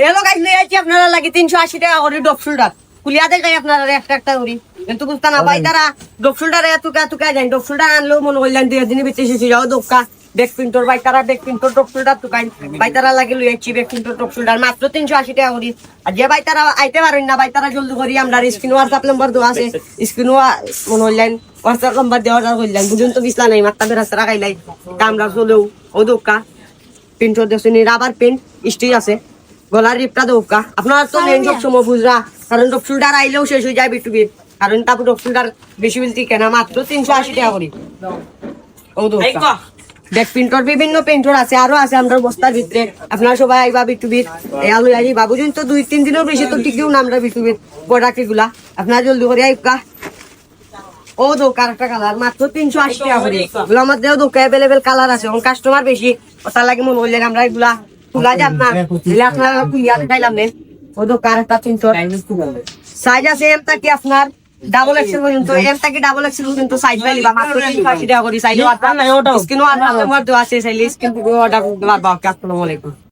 এলো গাইজ লই আইছি আপনারা লাগি 380 টাকা করে ডপসুলটা কুলিয়া দেখাই আপনারা একটা করি কিন্তু বুঝতা না ভাই তারা ডপসুলটারে এতুকা যাই ডপসুলটা আনলেও মনে করলেন 2 দিনে বেঁচে এসেছি যাও দোকা ব্যাক প্রিন্টর ভাই তারা ব্যাক প্রিন্টর ডপসুলটা তুকাই ভাই তারা লাগি লই আইছি ব্যাক প্রিন্টর ডপসুলটার মাত্র 380 টাকা করি আর যে ভাই তারা আইতে পারেন না ভাই তারা জলদি করি আমরা স্ক্রিন হোয়াটসঅ্যাপ নাম্বার দেওয়া আছে স্ক্রিন মনে হইলেন হোয়াটসঅ্যাপ নাম্বার দেওয়া করলেন বুঝুন তো বিছলা নাই মাত্রা বেরাস্তা রাখাইলাই কামরা চলেও ও দোকা প্রিন্টর দেখুন রাবার প্রিন্ট স্টিচ আছে গলার রিপটা দোকা আপনারা তো মেন সব সময় বুঝরা কারণ ডপসুলটার আইলেও শেষ হয়ে যায় বিটুবি কারণ তারপর ডপসুলটার বেশি বিলতি কেনা মাত্র 380 টাকা করি ও দোকা ব্যাক প্রিন্টর বিভিন্ন প্রিন্টর আছে আরো আছে আমরা বস্তার ভিতরে আপনারা সবাই আইবা বিটুবির আলু আই বাবুজন তো 2-3 দিনের বেশি তো টিকিও না আমরা বিটুবির প্রোডাক্ট গুলা আপনারা জলদি করে আইবা ও দোকান একটা কালার মাত্র 380 টাকা করে এগুলো আমাদের দোকানে অ্যাভেলেবেল কালার আছে এবং কাস্টমার বেশি ওটা লাগে মনে হইলেন আমরা এগুলা খুলা যান না দিলে আপনারা খুলিয়া দেখাইলাম নেন ও দোকান একটা 300 সাইজ আছে এম কি আপনার ডাবল এক্সেল পর্যন্ত এম কি ডাবল এক্সেল পর্যন্ত সাইজ পাইবা মাত্র 380 টাকা করে সাইজ স্কিনও আর নাম্বার দেওয়া আছে সাইজ স্কিন অর্ডার করতে পারবা আসসালামু আলাইকুম।